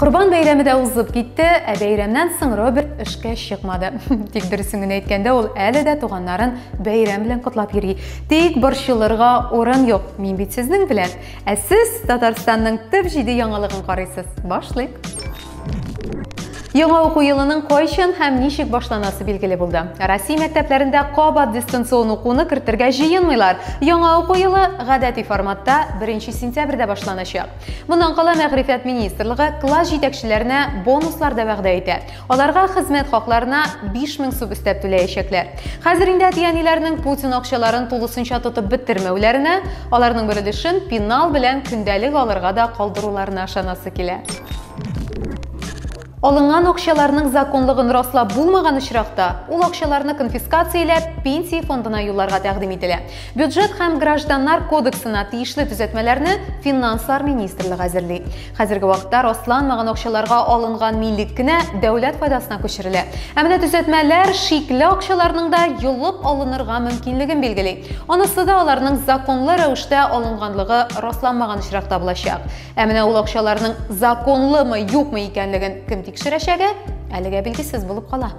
Құрбан бәйрәме дә узып китте, бәйрәмнән соң Роберт эшкә чыкмады. Тик дөресен генә әйткәндә, ул әле дә туганнарын бәйрәм белән котлап йөри. Тик борчылырга урын юк. Мин бит сезнең белән. Ә сез Татарстанның төп җиде яңалыгын карыйсыз. Башлыйк. Яңа уку елының кайчан һәм ничек башланасы билгеле булды. Россия мәктәпләрендә кабат дистанцион укуны кертергә җыенмыйлар. Яңа уку елы гадәти форматта 1 сентябрьдә башланачак. Моннан кала Мәгърифәт министрлыгы класс җитәкчеләренә бонуслар да вәгъдә итә. Аларга хезмәт хакларына 5000 сум өстәп түләячәкләр. Хәзер инде әтиәниләрнең Путин акчаларын тулысынча тотып бетермәүләренә, аларның бер өлешен пенал белән көндәлек алырга да калдыруларына ышанасы килә. Алынган акчаларның законлыгын раслап булмаган очракта, ул акчаларны конфискацияләп пенсия фондына юлларга тәкъдим ителә. Бюджет һәм гражданнар кодексына тиешле төзәтмәләрне финанслар министрлыгы әзерли. Хәзерге вакытта расланмаган акчаларга алынган милек кенә дәүләт файдасына күчерелә. Ә менә төзәтмәләр шикле акчаларның да юлып алынырга мөмкинлеген билгели. Анысы да аларның законлы рәвештә алынганлыгы расланмаган очракта булачак. Ә менә ул акчаларның законлымы, юкмы икәнлеген кем тикшерәчәге әлегә билгесез булып кала.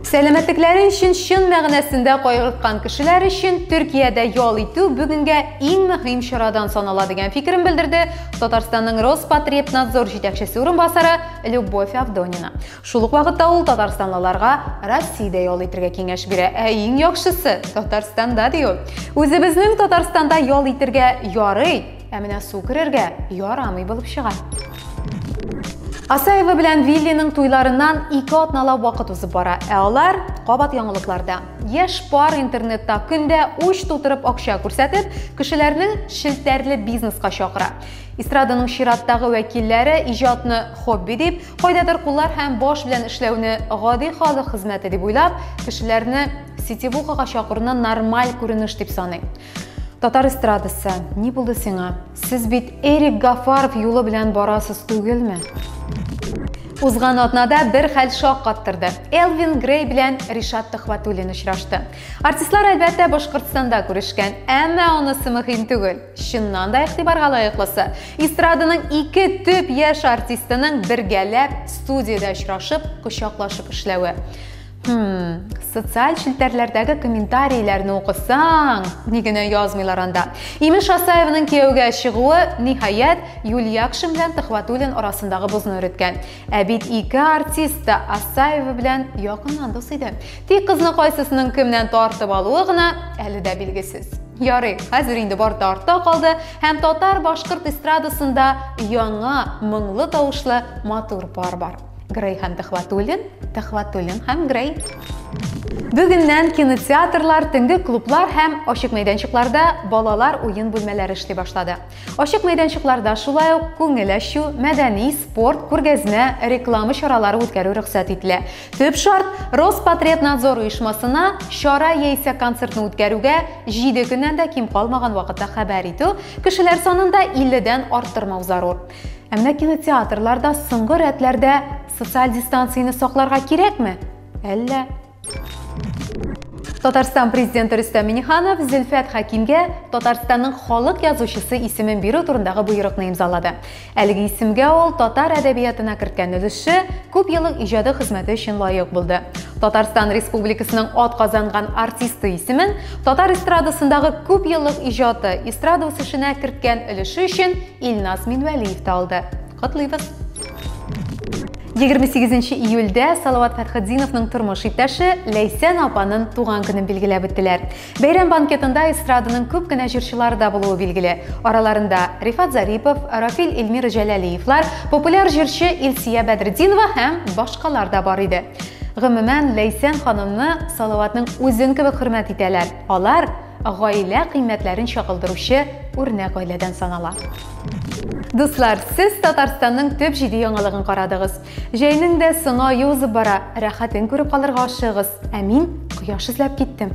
Сәламәтлекләре өчен чын мәгънәсендә кайгырткан кешеләр өчен Төркиядә ял итү бүгенгә иң мөһим чарадан санала дигән фикерен белдерде Татарстанның Роспотребнадзор җитәкчесе урынбасары Любовь Авдонина. Шул ук вакытта ул татарстанлыларга Россиядә ял итәргә киңәш бирә. Ә иң яхшысы Татарстанда ди ул. Үзебезнең Татарстанда ял итәргә ярый, ә менә су керергә ярамый булып чыга. Асаева белән Виллиның туйларыннан 2 атналап вакыт узып бара. Ә алар кабат яңалыкларда. Яшь пар интернетта көндә уч тутырып акча күрсәтеп, кешеләрне шелтәрле бизнеска чакыра. Эстраданың чираттагы вәкилләре иҗатны хобби дип, кайдадыр куллар һәм баш белән эшләүне гади халык хезмәте дип уйлап, кешеләрне сетевухага чакыруны нормаль күренеш дип саный. Татар эстрадасы, ни булды сиңа? Сез бит Эрик Гафаров юлы белән барасыз түгелме? Узган атнада бер хәл шок каттырды. Элвин Грей белән Ришат Төхвәтуллин очрашты. Артистлар әлбәттә Башкортстанда күрешкән, әмма анысы мөһим түгел. Чыннан да игътибарга лаеклысы. Эстраданың 2 төп яшь артистының бергәләп студияда очрашып, кочаклашып эшләве. Социаль челтәрләрдәге комментарийләрне укысаң, ни генә язмыйлар анда. Имеш Асаевның кияүгә чыгуы ниһаять Юльякшин белән Төхвәтуллин арасындагы бозны өреткән. Ә бит 2 артист та Асаева белән якыннан дус иде. Тик кызны кайсысының кемнән тартып алуы гына әле дә билгесез. Ярый, хәзер инде бар артта калды һәм татар-башкорт эстрадасында яңа моңлы тавышлы матур пар бар. Грей һәм Төхвәтуллин, Төхвәтуллин һәм Грей. Бүгеннән кинотеатрлар, төнге клублар һәм ачык мәйданчыкларда балалар уен бүлмәләре эшли башлады. Ачык мәйданчыкларда шулай ук күңел ачу, мәдәни, спорт, күргәзмә, реклама чаралары үткәрү рөхсәт ителә. Төп шарт Роспотребнадзор оешмасына чара яисә концертны үткәрүгә 7 көннән дә ким калмаган вакытта хәбәр итү, кешеләр санында 50-дән арттырмау зарур. Ә менә кинотеатрларда соңгы рәтләрдә социаль дистанцияны сакларга кирәкме? Әллә? Татарстан президенты Рөстәм Миңнеханов Зөлфәт Хәкимгә Татарстанның халык язучысы исемен бирү турындагы буйрыкны имзалады. Әлеге исемгә ул татар әдәбиятына керткән өлеше күп еллык иҗади хезмәте өчен лаек булды. Татарстан Республикасының атказанган артисты исемен татар эстрадасындагы күп еллык иҗаты эстрада үсешенә керткән өлеше өчен Илназ Минвәлиев та алды. Котлыйбыз. 28 июльдә Салават Фәтхетдиновның тормыш иптәше Ләйсән апаның туган көнен билгеләп үттеләр. Бәйрәм банкетында эстраданың күп кенә җырчылары да булуы билгеле. Араларында Рифат Зарипов, Рафил Эльмир Җәләлиевлар, популяр җырчы Илсия Бәдретдинова һәм башкалар да бар иде. Гомумән, Ләйсән ханымны Салаватның үзен кебек хөрмәт итәләр. Алар гаилә кыйммәтләрен чагылдыручы үрнәк гаиләдән санала. Дуслар, сез Татарстанның төп җиде яңалыгын карадыгыз. Җәйнең дә соңа узып бара, рәхәтен күреп калырга ашыгыз. Ә мин кояш эзләп киттем.